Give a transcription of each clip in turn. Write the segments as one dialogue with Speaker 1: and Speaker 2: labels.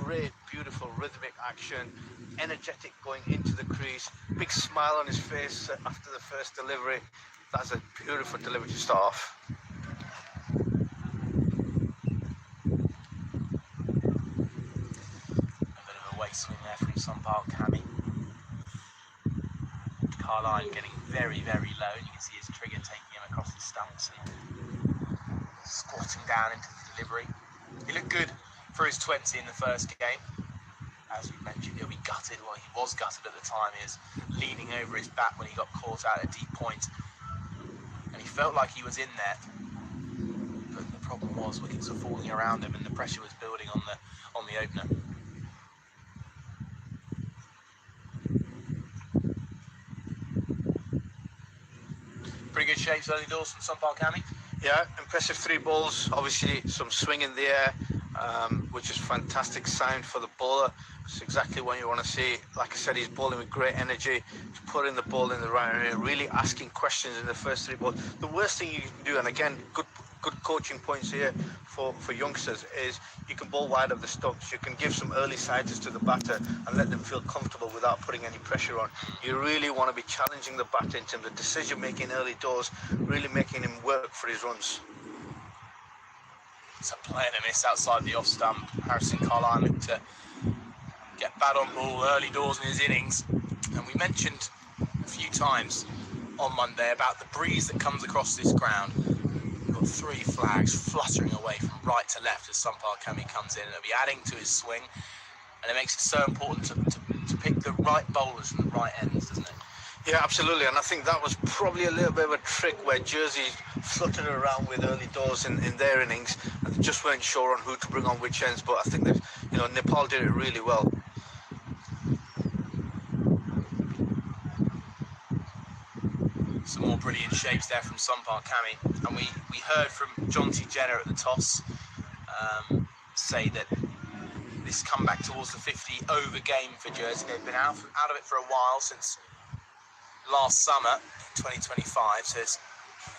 Speaker 1: great, beautiful rhythmic action, energetic going into the crease, big smile on his face after the first delivery. That's a beautiful delivery to start off.
Speaker 2: A bit of a waist swing there from Sunpal Kami. Carline getting very, very low, and you can see his trigger taking him across the stance and squatting down into the delivery. He looked good for his 20 in the first game. As we mentioned, he'll be gutted. Well, he was gutted at the time. He was leaning over his back when he got caught out at deep point, and he felt like he was in there. But the problem was wickets were falling around him, and the pressure was building on the opener. Pretty good shapes early doors from Sunpal Kami.
Speaker 1: Yeah, impressive 3 balls. Obviously, some swing in the air, which is fantastic sign for the bowler. It's exactly what you want to see. Like I said, he's bowling with great energy. He's putting the ball in the right area, really asking questions in the first 3 balls. The worst thing you can do, and again, good coaching points here for youngsters, is you can bowl wide of the stumps. You can give some early siders to the batter and let them feel comfortable without putting any pressure on. You really want to be challenging the batter in terms of decision making early doors, really making him work for his runs.
Speaker 2: It's a play and a miss outside the off stump. Harrison Carline looked to get bad on ball early doors in his innings, and we mentioned a few times on Monday about the breeze that comes across this ground. We've got 3 flags fluttering away from right to left as Sunpal Kami comes in, and it'll be adding to his swing, and it makes it so important to pick the right bowlers from the right ends, doesn't it?
Speaker 1: Yeah, absolutely, and I think that was probably a little bit of a trick where Jersey fluttered around with early doors in their innings, and they just weren't sure on who to bring on which ends. But I think that Nepal did it really well.
Speaker 2: Some more brilliant shapes there from Sunpal Kami, and we heard from Jonty Jenner at the toss say that this comeback towards the 50 over game for Jersey. They've been out of it for a while, since last summer in 2025, so it's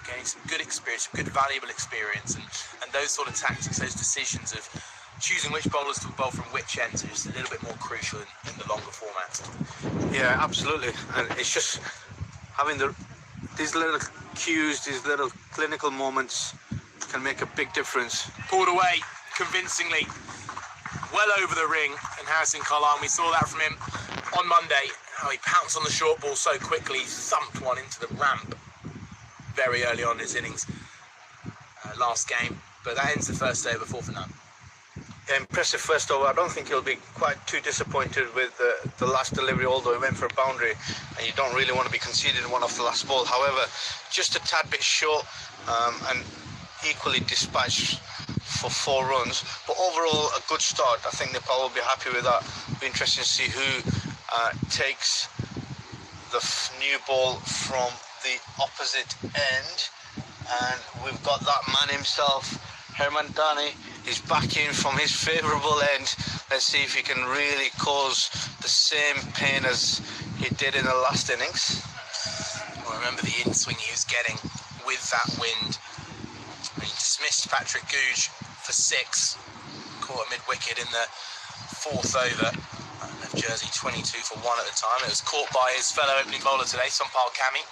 Speaker 2: gaining some good experience, some good valuable experience, and those sort of tactics, those decisions of choosing which bowlers to bowl from which ends are just a little bit more crucial in the longer formats.
Speaker 1: Yeah, absolutely, and it's just having these little cues, these little clinical moments can make a big difference.
Speaker 2: Pulled away convincingly, well over the ring, and Harrison Carline, we saw that from him on Monday, how he pounced on the short ball so quickly, thumped one into the ramp very early on in his innings last game. But that ends the first over 4 for none.
Speaker 1: Yeah, impressive first over. I don't think he'll be quite too disappointed with the last delivery, although he went for a boundary, and you don't really want to be conceding one off the last ball. However, just a tad bit short, and equally dispatched for 4 runs. But overall, a good start. I think Nepal will be happy with that. It'll be interesting to see who takes the new ball from the opposite end. And we've got that man himself, Herman Dani. He's back in from his favourable end. Let's see if he can really cause the same pain as he did in the last innings.
Speaker 2: Well, remember the in-swing he was getting with that wind. He dismissed Patrick Googe for 6, caught a mid-wicket in the 4th over. Left Jersey 22 for 1 at the time. It was caught by his fellow opening bowler today, Sunpal Kami,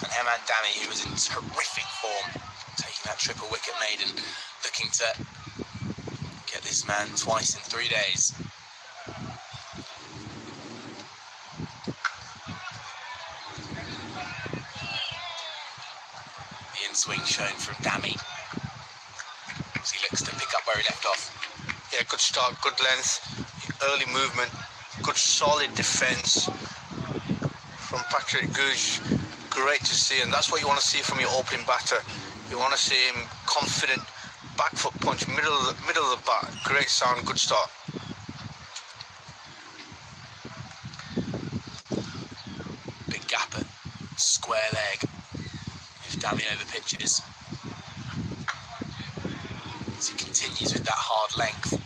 Speaker 2: and Herman Dani, who was in terrific form, taking that triple wicket maiden, looking to get this man twice in 3 days. The in-swing shown from Dami as he looks to pick up where he left off.
Speaker 1: Yeah, good start, good length, early movement, good solid defence from Patrick Googe. Great to see, and that's what you want to see from your opening batter. You want to see him confident, back foot punch, middle of the bat. Great sound, good start.
Speaker 2: Big gapper, square leg. If Dami over pitches, as he continues with that hard length,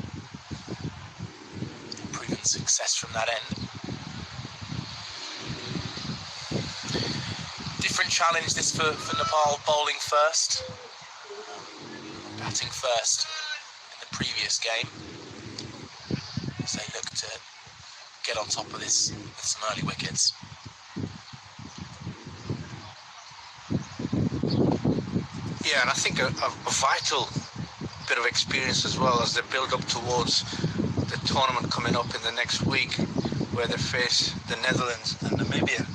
Speaker 2: proven success from that end. Different challenge this for Nepal, bowling first, batting first in the previous game. get on top of this with some early wickets.
Speaker 1: Yeah, and I think a vital bit of experience as well as they build up towards the tournament coming up in the next week, where they face the Netherlands and Namibia.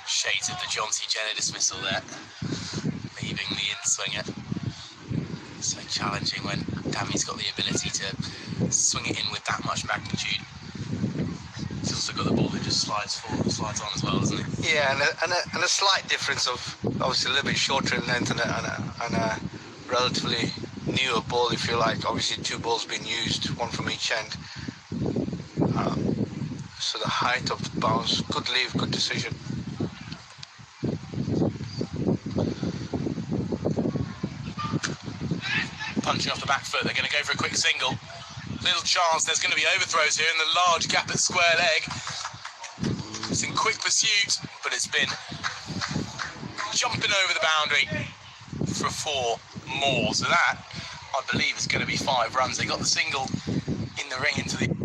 Speaker 2: Shades of the Jonty Jenner dismissal there, leaving the in-swinger. So challenging when Dammy's got the ability to swing it in with that much magnitude. He's also got the ball that just slides on as well, doesn't he?
Speaker 1: Yeah, and a slight difference of obviously a little bit shorter in length and a relatively newer ball, if you like. Obviously, two balls being used, one from each end. So the height of the bounce, good leave, good decision.
Speaker 2: Punching off the back foot, they're going to go for a quick single. Little chance there's going to be overthrows here in the large gap at square leg. It's in quick pursuit, but it's been jumping over the boundary for 4 more. So that, I believe, is going to be 5 runs. They got the single in the ring into the...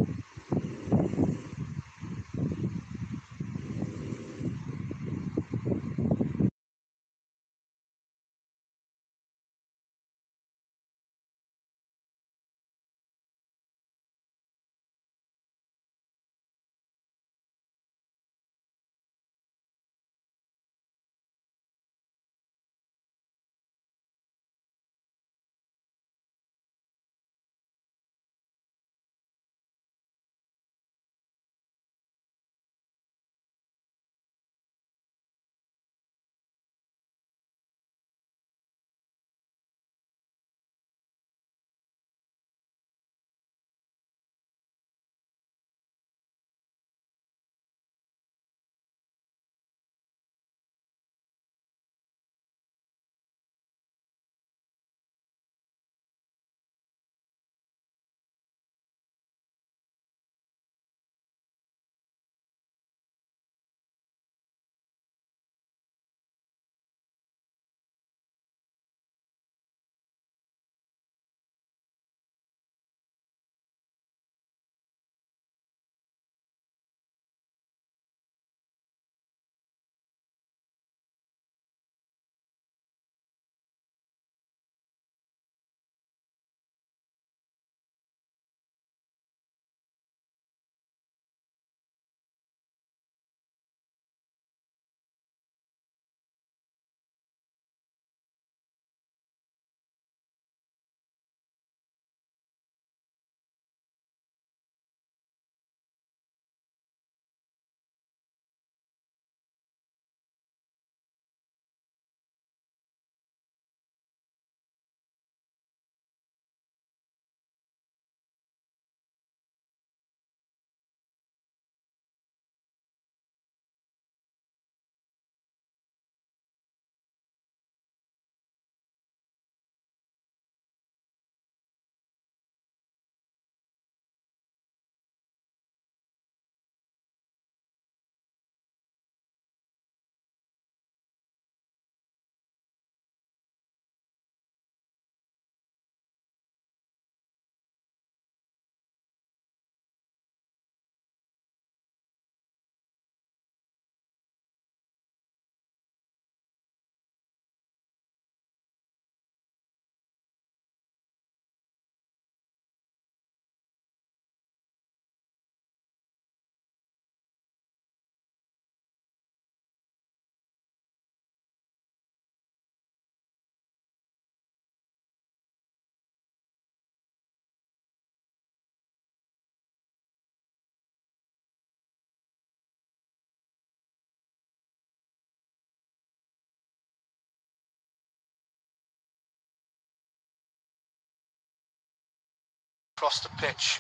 Speaker 1: Across the pitch.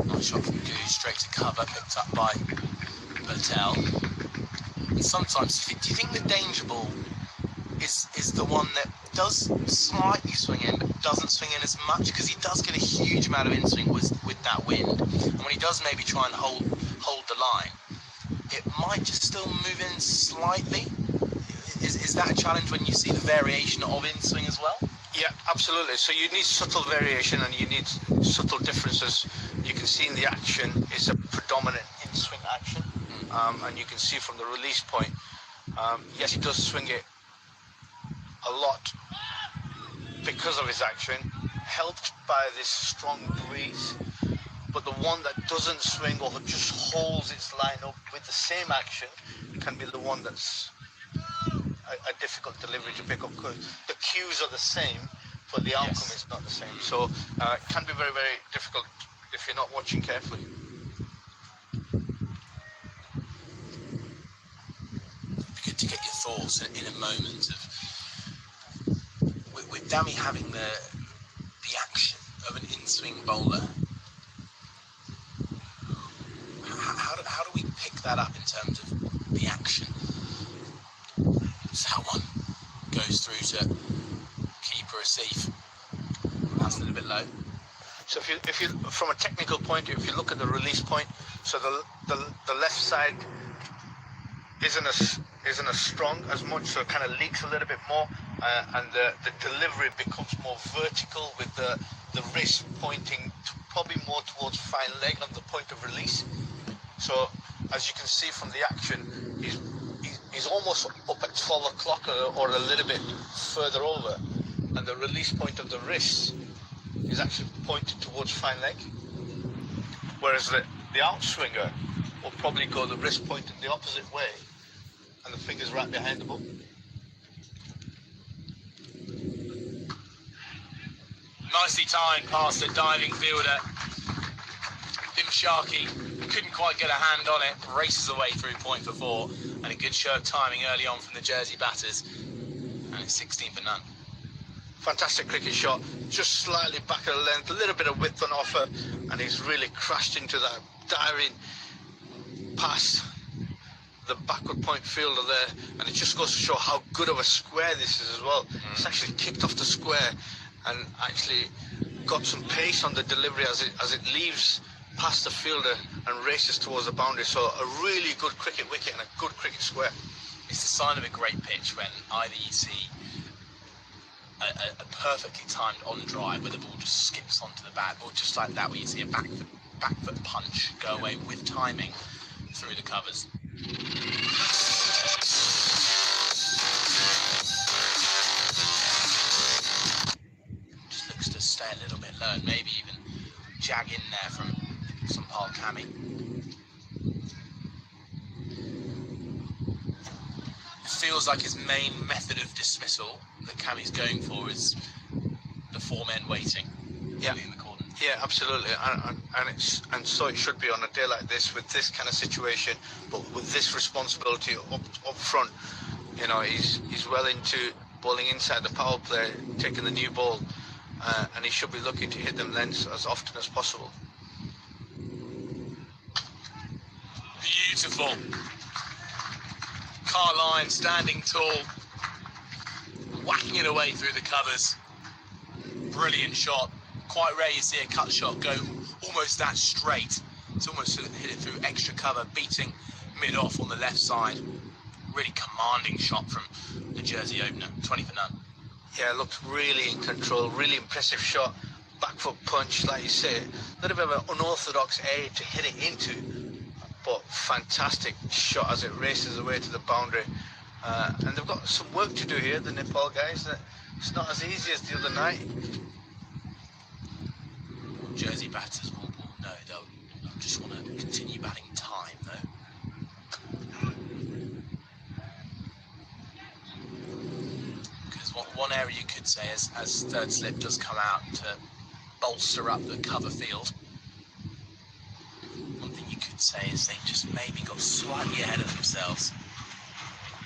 Speaker 2: Nice shot from Goose, straight to cover, picked up by Patel. And sometimes, do you think the danger ball is the one that does slightly swing in, but doesn't swing in as much? Because he does get a huge amount of in-swing with that wind. And when he does maybe try and hold the line, it might just still move in slightly. Is that a challenge when you see the variation of in-swing as well?
Speaker 1: Yeah, absolutely. So you need subtle variation and you need subtle differences. You can see in the action, it's a predominant in-swing action. And you can see from the release point, yes, he does swing it a lot because of his action, helped by this strong breeze. But the one that doesn't swing or just holds its line up with the same action can be the one that's a difficult delivery to pick up, because the cues are the same, but the outcome is not the same. So it can be very, very difficult if you're not watching carefully.
Speaker 2: Good to get your thoughts in a moment of with Dami having the action of an in-swing bowler. How do we pick that up in terms of the action? So how one goes through to keeper receive. That's a little bit low.
Speaker 1: So if you from a technical point, if you look at the release point, so the left side isn't as strong as much, so it kind of leaks a little bit more, and the delivery becomes more vertical with the wrist pointing probably more towards fine leg on the point of release. So as you can see from the action, he's almost up at 12 o'clock or a little bit further over, and the release point of the wrist is actually pointed towards fine leg, whereas the outswinger will probably go the wrist pointed the opposite way and the fingers right behind the ball.
Speaker 2: Nicely timed past the diving fielder. Sharkey couldn't quite get a hand on it, races away through point for 4, and a good show of timing early on from the Jersey batters, and it's 16 for none.
Speaker 1: Fantastic cricket shot, just slightly back of the length, a little bit of width on offer, and he's really crashed into that diving past the backward point fielder there, and it just goes to show how good of a square this is as well. It's actually kicked off the square and actually got some pace on the delivery as it leaves past the fielder and races towards the boundary. So a really good cricket wicket and a good cricket square.
Speaker 2: It's the sign of a great pitch when either you see a perfectly timed on drive where the ball just skips onto the bat, or just like that where you see a back foot punch go away with timing through the covers. Just looks to stay a little bit low and maybe even jag in there from Sampal Kami. It feels like his main method of dismissal that Kami's going for is the 4 men waiting.
Speaker 1: Yeah.
Speaker 2: In the cordon.
Speaker 1: Yeah, absolutely, and so it should be on a day like this with this kind of situation, but with this responsibility up front. You know, he's well into bowling inside the power play, taking the new ball, and he should be looking to hit them lengths as often as possible.
Speaker 2: Beautiful. Carline standing tall, whacking it away through the covers. Brilliant shot. Quite rare you see a cut shot go almost that straight. It's almost hit it through extra cover, beating mid-off on the left side. Really commanding shot from the Jersey opener. 20 for none.
Speaker 1: Yeah, looked really in control, really impressive shot. Back foot punch, like you say. A little bit of an unorthodox aid to hit it into, but fantastic shot as it races away to the boundary. And they've got some work to do here, the Nepal guys. It's not as easy as the other night.
Speaker 2: Jersey batters will know they'll just want to continue batting time though. Because one area you could say as third slip does come out to bolster up the cover field, one thing you could say is they just maybe got slightly ahead of themselves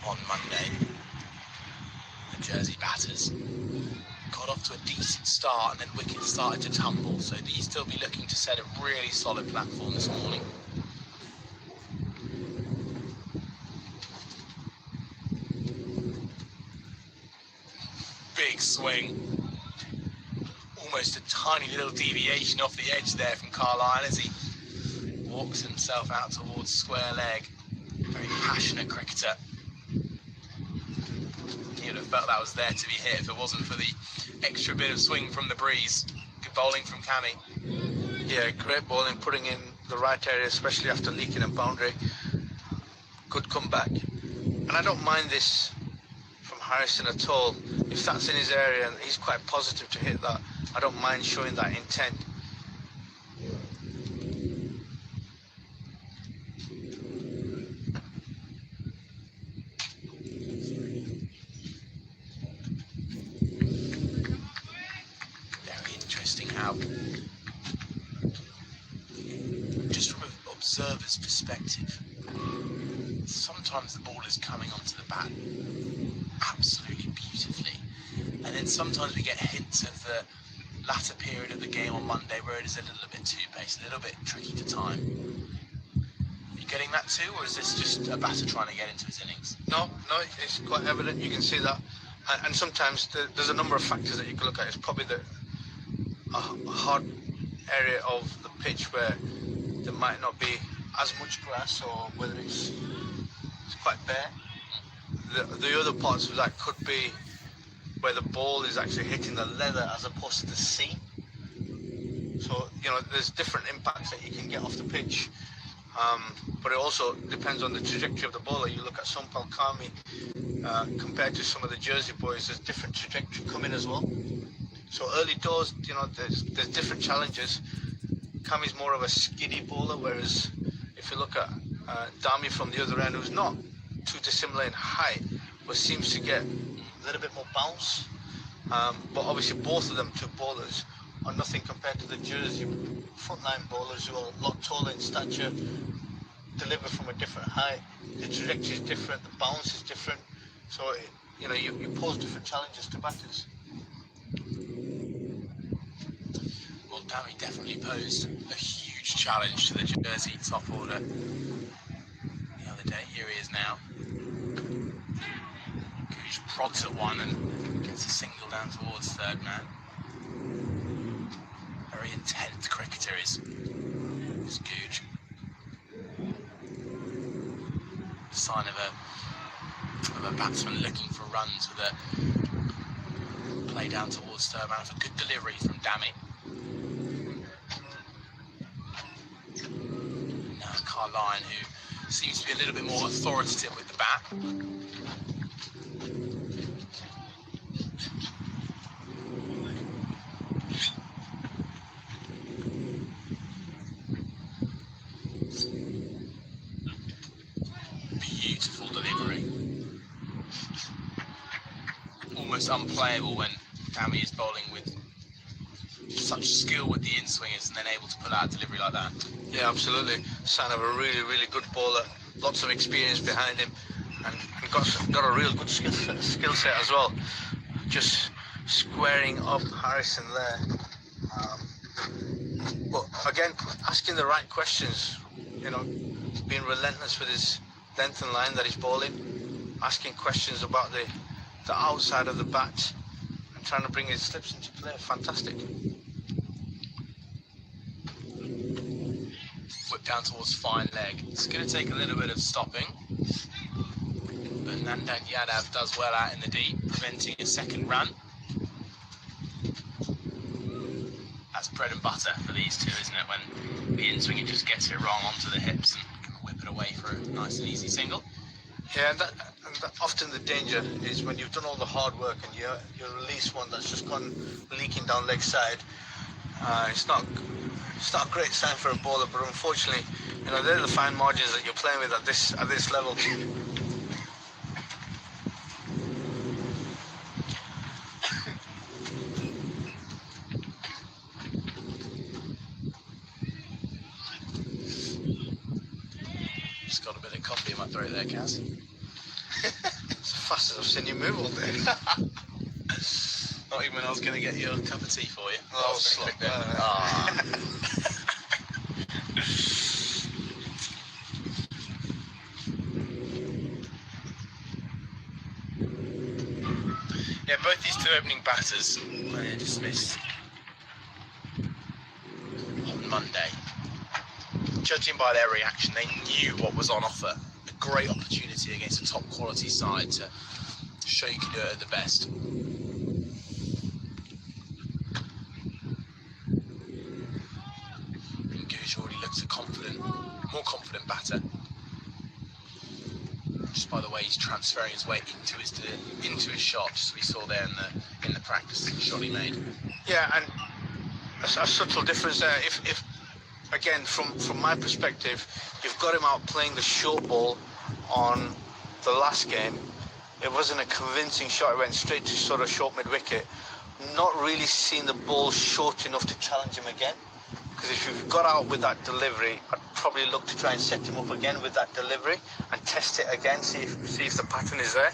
Speaker 2: on Monday. The Jersey batters got off to a decent start and then wickets started to tumble, so these still be looking to set a really solid platform this morning. Big swing, almost a tiny little deviation off the edge there from Carline as he walks himself out towards square leg. Very passionate cricketer. felt that was there to be hit if it wasn't for the extra bit of swing from the breeze. Good bowling from Cammy.
Speaker 1: Yeah, great bowling, putting in the right area, especially after leaking a boundary. Good comeback. And I don't mind this from Harrison at all. If that's in his area and he's quite positive to hit that, I don't mind showing that intent.
Speaker 2: Very interesting how, just from an observer's perspective, sometimes the ball is coming onto the bat absolutely beautifully, and then sometimes we get hints of the latter period of the game on Monday where it is a little bit too paced, a little bit tricky to time. Are you getting that too, or is this just a batter trying to get into his innings?
Speaker 1: No, it's quite evident. You can see that, and sometimes there's a number of factors that you can look at. It's probably a hard area of the pitch where there might not be as much grass, or whether it's quite bare. The other parts of that could be where the ball is actually hitting the leather as opposed to the seam. So, there's different impacts that you can get off the pitch. But it also depends on the trajectory of the bowler. You look at Sompal Kami, compared to some of the Jersey boys, there's different trajectory coming as well. So early doors, there's different challenges. Kami's more of a skiddy bowler, whereas if you look at Dami from the other end, who's not too dissimilar in height, but seems to get a little bit more bounce. But obviously both of them, two bowlers, are nothing compared to the Jersey frontline bowlers, who are a lot taller in stature, deliver from a different height. The trajectory is different, the bounce is different. So, you pose different challenges to batters.
Speaker 2: Well, Dami definitely posed a huge challenge to the Jersey top order the other day. Here he is now. Gooch prods at one and gets a single down towards third man. Very intense cricketer is Gooch. Sign of a batsman looking for runs with a play down towards third man for good delivery from Dami. Now Carline, who seems to be a little bit more authoritative with the bat. Beautiful delivery. Almost unplayable when Dami is bowling with such skill with the in-swingers and then able to put out a delivery like that.
Speaker 1: Yeah, absolutely. Sign of a really, really good bowler. Lots of experience behind him, and got a real good skill set as well. Just squaring up Harrison there. But again, asking the right questions. Being relentless with his length and line that he's bowling. Asking questions about the outside of the bat and trying to bring his slips into play. Fantastic.
Speaker 2: Whip down towards fine leg. It's going to take a little bit of stopping, but Nandan Yadav does well out in the deep, preventing a second run. That's bread and butter for these two, isn't it? When the in-swinger just gets it wrong onto the hips and can whip it away for a nice and easy single.
Speaker 1: Yeah, and that often the danger is when you've done all the hard work and you release one that's just gone leaking down leg side. It's not a great sign for a bowler, but unfortunately, they're the fine margins that you're playing with at this level.
Speaker 2: Just got a bit of coffee in my throat there, Kaz.
Speaker 1: It's the fastest I've seen you move all day.
Speaker 2: Not even when I was going to get you a cup of tea for you.
Speaker 1: Oh, slot.
Speaker 2: Yeah, both these two opening batters were dismissed on Monday. Judging by their reaction, they knew what was on offer. A great opportunity against a top quality side to show you can do it at the best. And Gooch already looks a more confident batter. Just by the way he's transferring his weight into his shot, just as we saw there in the practice shot he made.
Speaker 1: Yeah, and a subtle difference there. If again, from my perspective, you've got him out playing the short ball on the last game. It wasn't a convincing shot. It went straight to sort of short mid-wicket. Not really seeing the ball short enough to challenge him again. Because if you've got out with that delivery, I'd probably look to try and set him up again with that delivery and test it again, see if the pattern is there.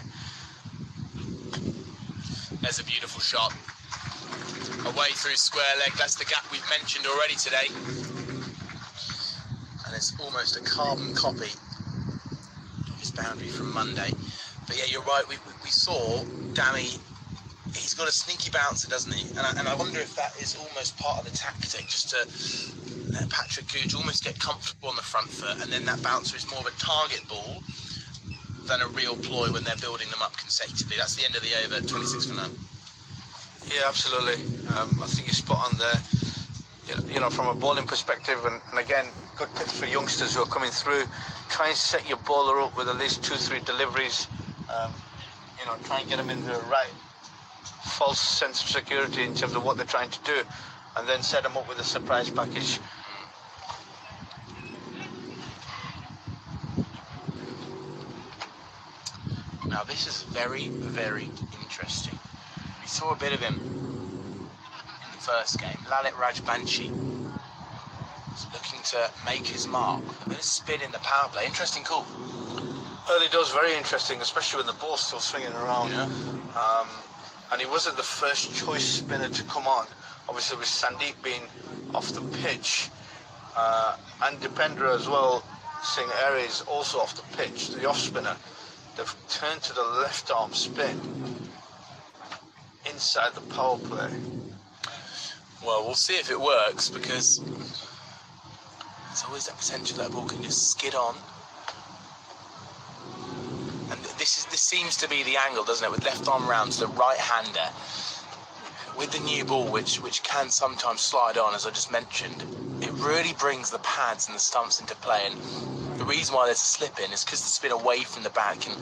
Speaker 2: There's a beautiful shot. Away through square leg. That's the gap we've mentioned already today. And it's almost a carbon copy of his boundary from Monday. But yeah, you're right. We saw Dammy. He's got a sneaky bouncer, doesn't he? And I wonder if that is almost part of the tactic, just to let Patrick Gooch almost get comfortable on the front foot, and then that bouncer is more of a target ball than a real ploy when they're building them up consecutively. That's the end of the over, 26 for 9.
Speaker 1: Yeah, absolutely. I think you're spot on there. You know, from a bowling perspective, and again, good tips for youngsters who are coming through. Try and set your bowler up with at least 2-3 deliveries. You know, try and get them in the right false sense of security in terms of what they're trying to do, and then set them up with a surprise package.
Speaker 2: Now this is very, very interesting. We saw a bit of him in the first game. Lalit Rajbanshi is looking to make his mark. A bit of spin in the power play. Interesting call.
Speaker 1: Early does, very interesting, especially when the ball's still swinging around.
Speaker 2: Yeah.
Speaker 1: And he wasn't the first choice spinner to come on. Obviously with Sandeep being off the pitch, and Dipendra as well, Singh Aries also off the pitch, the off spinner. They've turned to the left arm spin inside the power play.
Speaker 2: Well, we'll see if it works, because there's always that potential that ball can just skid on. And this seems to be the angle, doesn't it? With left arm round to the right-hander. With the new ball, which can sometimes slide on, as I just mentioned, it really brings the pads and the stumps into play. And the reason why there's a slip in is because the spin away from the back, and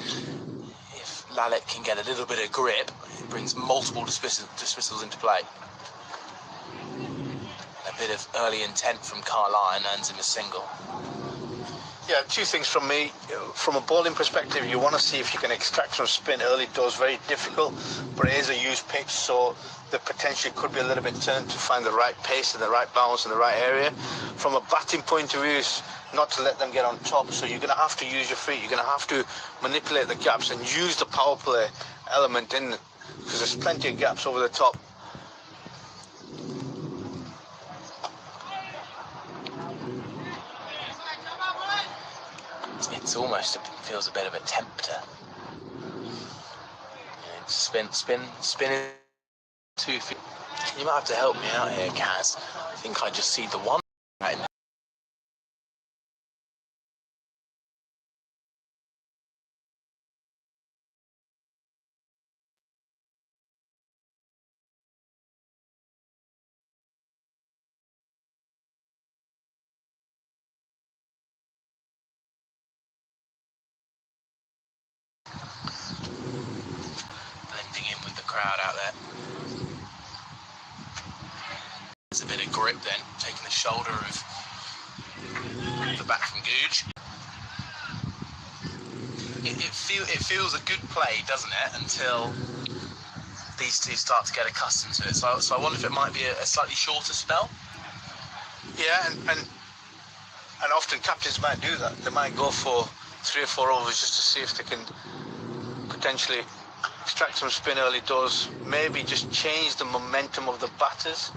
Speaker 2: if Lalit can get a little bit of grip, it brings multiple dismissals into play. And a bit of early intent from Carline earns him a single.
Speaker 1: Yeah, two things from me. From a bowling perspective, you want to see if you can extract some spin early doors. Very difficult, but it is a used pitch, so the potential could be a little bit turned to find the right pace and the right balance in the right area. From a batting point of view, is not to let them get on top, so you're going to have to use your feet. You're going to have to manipulate the gaps and use the power play element in it, because there's plenty of gaps over the top.
Speaker 2: It's almost feels a bit of a tempter. Spin in 2 feet. You might have to help me out here, Kaz. I think I just see the one right now. Blending in with the crowd out there. There's a bit of grip then, taking the shoulder of the bat from Gooch. It feels a good play, doesn't it, until these two start to get accustomed to it. So I wonder if it might be a slightly shorter spell.
Speaker 1: Yeah, and often captains might do that. They might go for 3 or 4 overs just to see if they can potentially extract some spin early doors, maybe just change the momentum of the batters,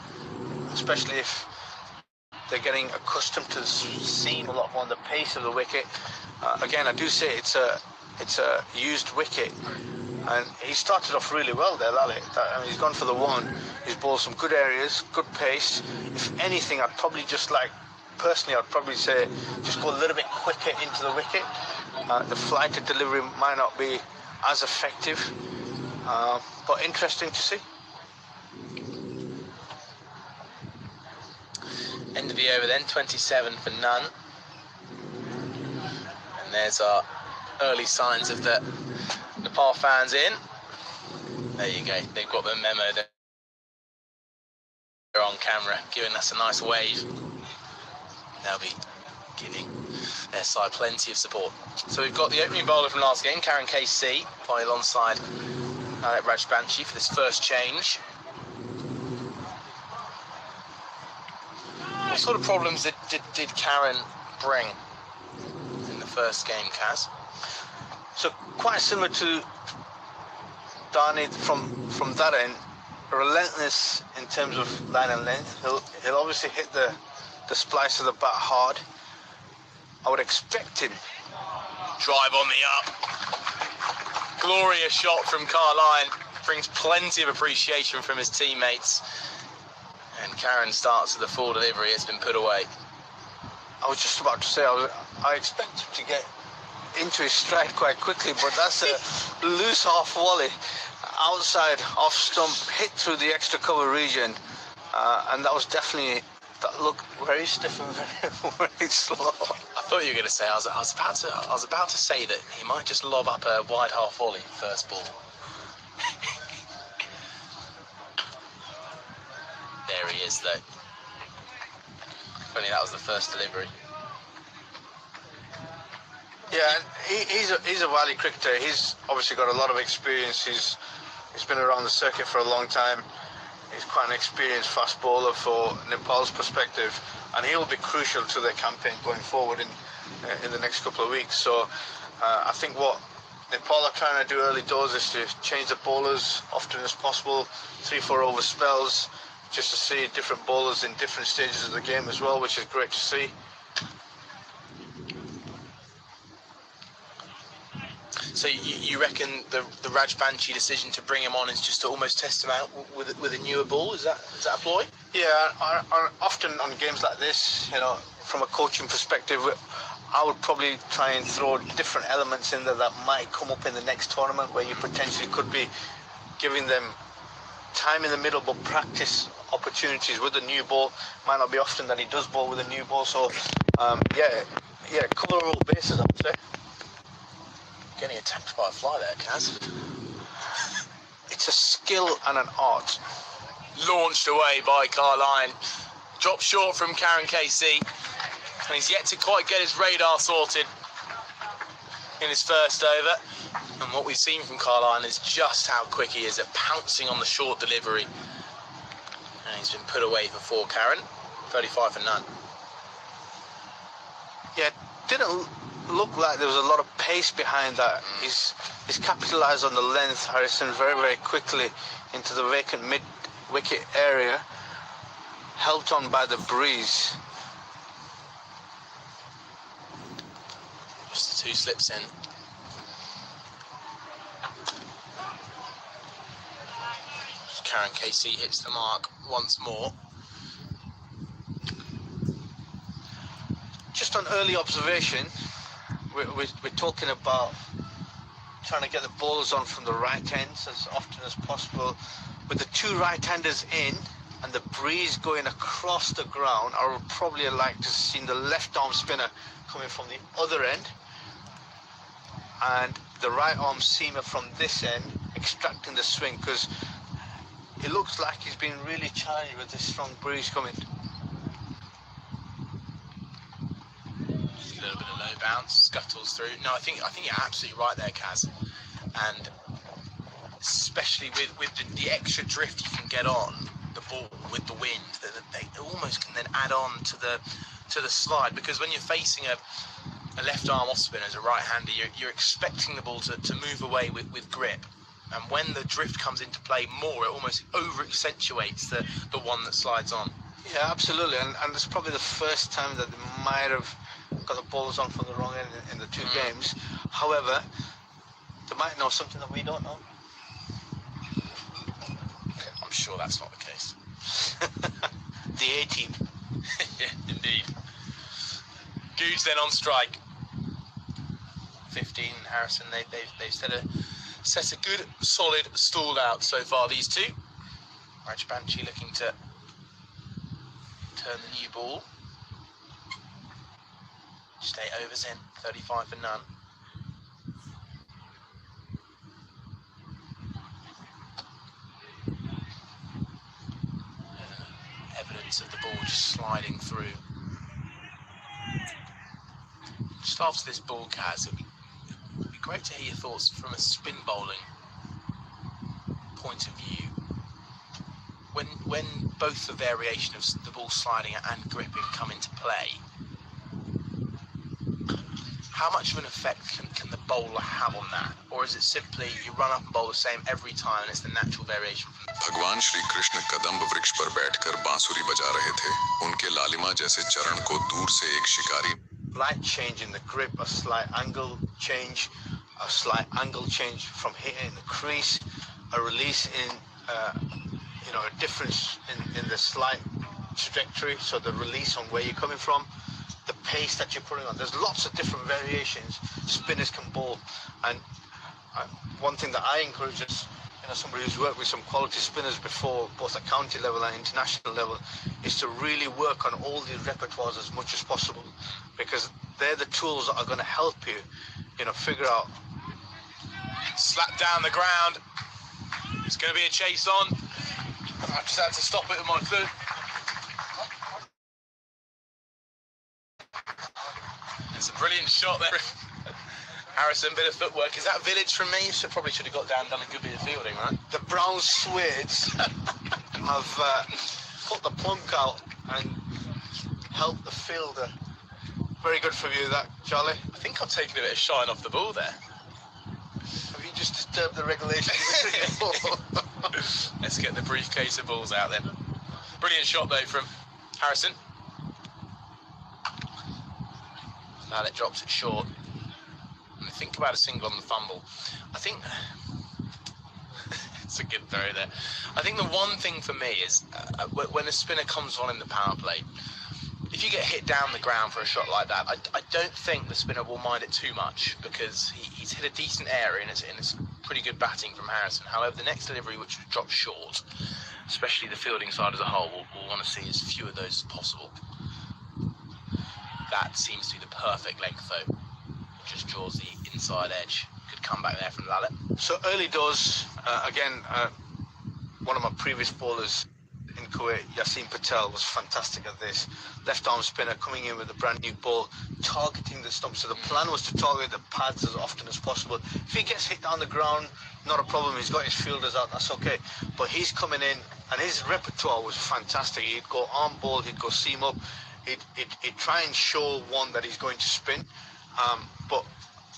Speaker 1: especially if they're getting accustomed to seeing a lot more on the pace of the wicket. Again, I do say it's a used wicket, and he started off really well there, Lalit. I mean, he's gone for the one. He's bowled some good areas, good pace. If anything, I'd probably just personally, I'd probably say just go a little bit quicker into the wicket. The flighted delivery might not be as effective. but interesting to see.
Speaker 2: End of the over then, 27 for none. And there's our early signs of the Nepal fans in. There you go, they've got the memo there on camera, giving us a nice wave. They'll be giving their side plenty of support. So we've got the opening bowler from last game, Karen KC, playing alongside Rajbanshi for this first change. What sort of problems did Karen bring in the first game, Kaz?
Speaker 1: So quite similar to Dani from that end, relentless in terms of line and length. He'll obviously hit the splice of the bat hard. I would expect him.
Speaker 2: Drive on the up. Glorious shot from Carline. Brings plenty of appreciation from his teammates. And Karen starts with a full delivery. It's been put away.
Speaker 1: I was just about to say, I expect him to get into his stride quite quickly, but that's a loose half volley. Outside, off stump, hit through the extra cover region. And that was definitely, that looked very stiff and very slow.
Speaker 2: I thought you were going to say, I was about to say that he might just lob up a wide half volley first ball. There he is, though. If only that was the first delivery.
Speaker 1: Yeah, he's a Valley cricketer. He's obviously got a lot of experience. He's been around the circuit for a long time. He's quite an experienced fast bowler for Nepal's perspective, and he will be crucial to their campaign going forward in the next couple of weeks. So I think what Nepal are trying to do early doors is to change the bowlers often as possible, 3-4 over spells, just to see different bowlers in different stages of the game as well, which is great to see.
Speaker 2: So you reckon the Rajbanshi decision to bring him on is just to almost test him out with a newer ball? Is that a ploy?
Speaker 1: Yeah, often on games like this, you know, from a coaching perspective, I would probably try and throw different elements in there that might come up in the next tournament, where you potentially could be giving them time in the middle, but practice opportunities with a new ball. Might not be often that he does bowl with a new ball. So yeah, cover all bases, I would say.
Speaker 2: Getting attacked by a fly there, Kaz.
Speaker 1: It's a skill and an art.
Speaker 2: Launched away by Carline. Dropped short from Karen KC. And he's yet to quite get his radar sorted in his first over. And what we've seen from Carline is just how quick he is at pouncing on the short delivery. And he's been put away for 4, Karen. 35 for none.
Speaker 1: Yeah, didn't look like there was a lot of pace behind that. He's capitalised on the length, Harrison, very, very quickly into the vacant mid-wicket area, helped on by the breeze.
Speaker 2: Just the 2 slips in. Karen KC hits the mark once more.
Speaker 1: Just on early observation, we're talking about trying to get the bowlers on from the right ends as often as possible. With the 2 right-handers in and the breeze going across the ground, I would probably have liked to see the left-arm spinner coming from the other end and the right-arm seamer from this end extracting the swing, because it looks like he's been really challenged with this strong breeze coming.
Speaker 2: A little bit of low bounce, scuttles through. No, I think you're absolutely right there, Kaz. And especially with the extra drift you can get on the ball with the wind, that they almost can then add on to the slide, because when you're facing a left arm off spinner as a right-hander, you're expecting the ball to move away with grip. And when the drift comes into play more, it almost over-accentuates the one that slides on.
Speaker 1: Yeah, absolutely. And it's probably the first time that they might have got the balls on from the wrong end in the 2 games. However, they might know something that we don't know.
Speaker 2: I'm sure that's not the case.
Speaker 1: The A-team.
Speaker 2: Yeah, indeed. Googe then on strike. 15, Harrison, they've set Sets a good, solid stall out so far, these two. Rajbanchi looking to turn the new ball. Stay overs in, 35 for none. Evidence of the ball just sliding through. Just after this ball, Kaz, it'd be great to hear your thoughts from a spin bowling point of view. When both the variation of the ball sliding and gripping come into play, how much of an effect can the bowler have on that? Or is it simply you run up and bowl the same every time and it's the natural variation from
Speaker 3: भगवान श्री कृष्ण कदम्ब वृक्ष पर बैठकर बांसुरी बजा रहे थे। उनके लालिमा जैसे चरण को दूर से एक शिकारी
Speaker 1: Slight change in the grip, a slight angle change, from hitting the crease, a release in, a difference in the slight trajectory, so the release on where you're coming from, the pace that you're putting on. There's lots of different variations spinners can bowl, and one thing that I encourage is, somebody who's worked with some quality spinners before, both at county level and international level, is to really work on all these repertoires as much as possible, because they're the tools that are going to help you, figure out.
Speaker 2: Slap down the ground. It's going to be a chase on. I just had to stop it with my foot. It's a brilliant shot there. Harrison, bit of footwork. Is that village from me? So probably should have got down and done a good bit of fielding, right?
Speaker 1: The brown Swedes have put the plunk out and helped the fielder. Very good for you, that, Charlie.
Speaker 2: I think I've taken a bit of shine off the ball there.
Speaker 1: Have you just disturbed the regulations?
Speaker 2: Let's get the briefcase of balls out then. Brilliant shot though from Harrison. Now it drops it short. And think about a single on the fumble. I think it's a good throw there. I think the one thing for me is when a spinner comes on in the power play, if you get hit down the ground for a shot like that, I don't think the spinner will mind it too much, because he's hit a decent area and it's pretty good batting from Harrison. However, the next delivery, which was dropped short, especially the fielding side as a whole, will want to see as few of those as possible. That seems to be the perfect length though. Just draws the inside edge. Good comeback there from Lalit.
Speaker 1: So early doors, again, one of my previous bowlers in Kuwait, Yasin Patel, was fantastic at this. Left arm spinner coming in with a brand new ball, targeting the stump. So the plan was to target the pads as often as possible. If he gets hit down the ground, not a problem. He's got his fielders out, that's okay. But he's coming in, and his repertoire was fantastic. He'd go arm ball, he'd go seam up, he'd try and show one that he's going to spin. But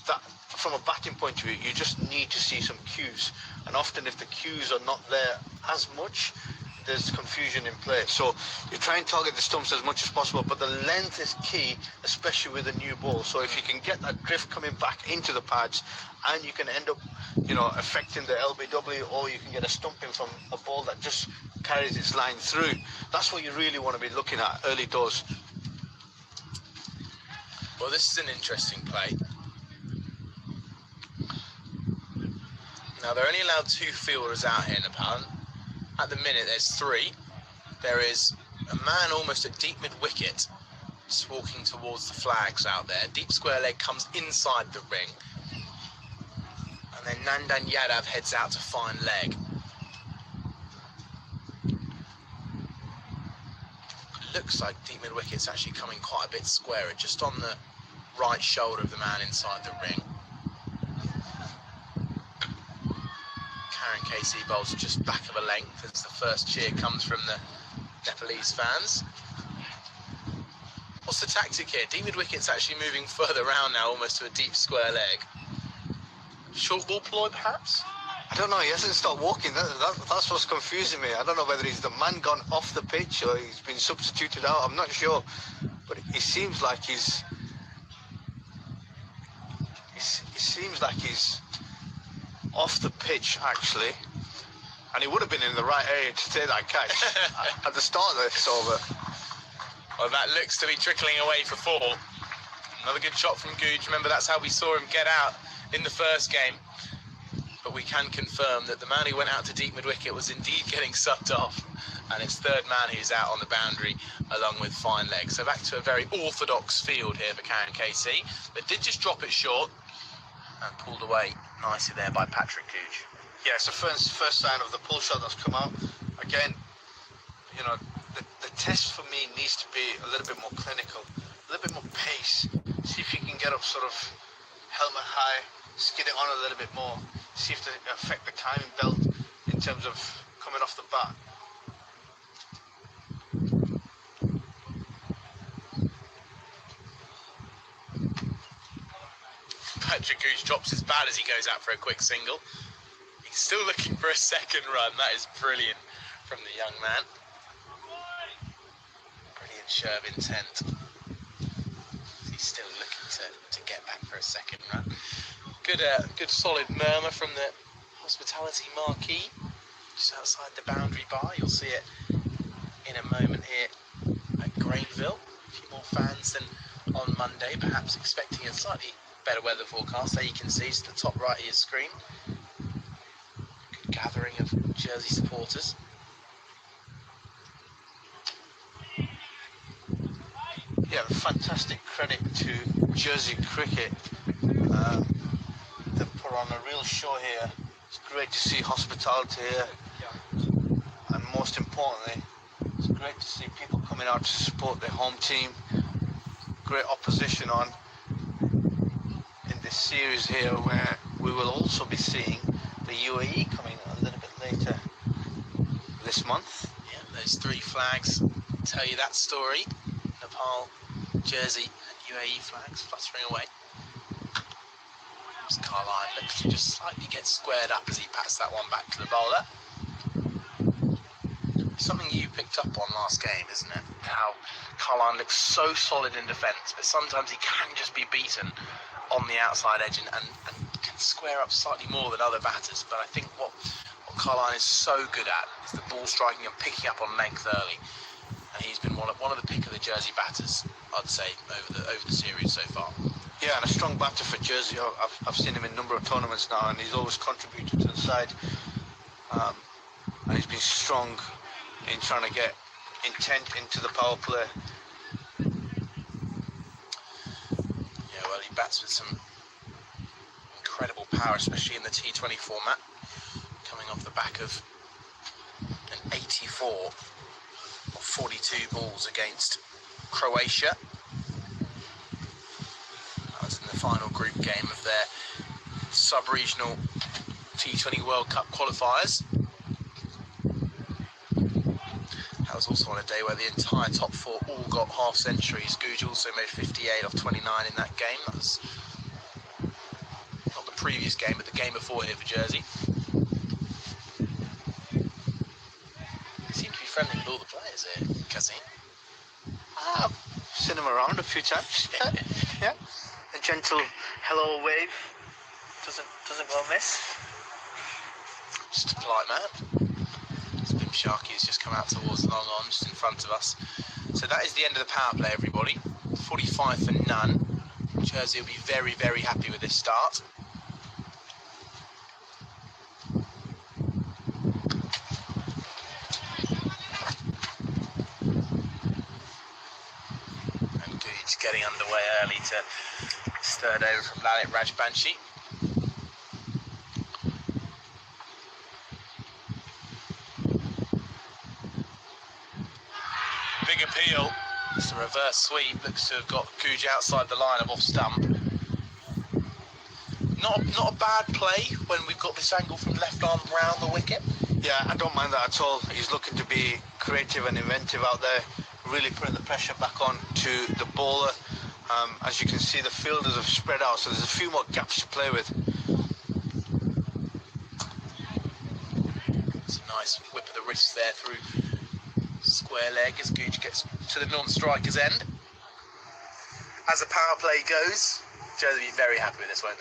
Speaker 1: that, from a batting point of view, you just need to see some cues. And often if the cues are not there as much, there's confusion in play. So you try and target the stumps as much as possible, but the length is key, especially with a new ball. So if you can get that drift coming back into the pads, and you can end up, affecting the LBW, or you can get a stumping from a ball that just carries its line through. That's what you really want to be looking at early doors.
Speaker 2: Well, this is an interesting play. Now, they're only allowed 2 fielders out here in Nepal. At the minute, there's 3. There is a man almost at deep mid-wicket, just walking towards the flags out there. Deep square leg comes inside the ring. And then Nandan Yadav heads out to fine leg. Looks like deep mid-wicket's actually coming quite a bit squarer, just on the right shoulder of the man inside the ring. Karen KC bowls just back of a length as the first cheer comes from the Nepalese fans. What's the tactic here? Deep mid-wicket's actually moving further round now, almost to a deep square leg. Short ball ploy, perhaps?
Speaker 1: I don't know, he hasn't stopped walking. That's what's confusing me. I don't know whether he's the man gone off the pitch or he's been substituted out. I'm not sure. But it seems like he's off the pitch, actually. And he would have been in the right area to take that catch at the start of this over.
Speaker 2: Well, that looks to be trickling away for 4. Another good shot from Googe. Remember, that's how we saw him get out in the first game. But but we can confirm that the man who went out to deep mid-wicket was indeed getting subbed off, and it's third man who's out on the boundary along with fine legs. So back to a very orthodox field here for Karen KC. They did just drop it short and pulled away nicely there by Patrick Gooch.
Speaker 1: Yeah, it's the first sign of the pull shot that's come out. Again, you know, the test for me needs to be a little bit more clinical, a little bit more pace. See if you can get up sort of helmet high, skid it on a little bit more, see if they affect the timing belt in terms of coming off the bat.
Speaker 2: Patrick Gooch drops his bat as he goes out for a quick single. He's still looking for a second run. That is brilliant from the young man. Brilliant show of intent. He's still looking to get back for a second run. Good solid murmur from the hospitality marquee just outside the boundary bar. You'll see it in a moment here at Granville. A few more fans than on Monday, perhaps expecting a slightly better weather forecast. There you can see to the top right of your screen. Good gathering of Jersey supporters.
Speaker 1: Yeah, fantastic credit to Jersey cricket. They put on a real show here. It's great to see hospitality here, and most importantly, it's great to see people coming out to support their home team. Great opposition on in this series here, where we will also be seeing the UAE coming a little bit later this month.
Speaker 2: Yeah, those three flags tell you that story. Nepal, Jersey and UAE flags fluttering away. As Carline looks to just slightly get squared up as he pats that one back to the bowler. Something you picked up on last game, isn't it? How Carline looks so solid in defence, but sometimes he can just be beaten on the outside edge and can square up slightly more than other batters. But I think what Carline is so good at is the ball striking and picking up on length early. And he's been one of the pick of the Jersey batters, I'd say, over the series so far.
Speaker 1: Yeah, and a strong batter for Jersey. I've seen him in a number of tournaments now, and he's always contributed to the side. And he's been strong in trying to get intent into the power play.
Speaker 2: Yeah, well, he bats with some incredible power, especially in the T20 format, coming off the back of an 84 of 42 balls against Croatia. That was in the final group game of their sub-regional T20 World Cup qualifiers. That was also on a day where the entire top four all got half centuries. Gooch also made 58 off 29 in that game. That was not the previous game, but the game before here for Jersey. They seem to be friendly with all the players here, Kazim.
Speaker 1: I've seen him around a few times. Yeah, a gentle hello wave doesn't go amiss.
Speaker 2: Just a polite man. Bim Sharkey has just come out towards the long on, just in front of us. So that is the end of the power play, everybody. 45 for none. Jersey will be very, very happy with this start. And Gooch getting underway early to stirred over from Lalit Rajbanshi. Big appeal. It's a reverse sweep. Looks to have got Gooch outside the line of off stump. Not a bad play when we've got this angle from left arm round the wicket.
Speaker 1: Yeah, I don't mind that at all. He's looking to be creative and inventive out there, really putting the pressure back on to the bowler. As you can see, the fielders have spread out, so there's a few more gaps to play with.
Speaker 2: It's a nice whip of the wrist there through square leg as Gooch gets to the non-striker's end. As the power play goes, Jersey will be very happy with this, won't they?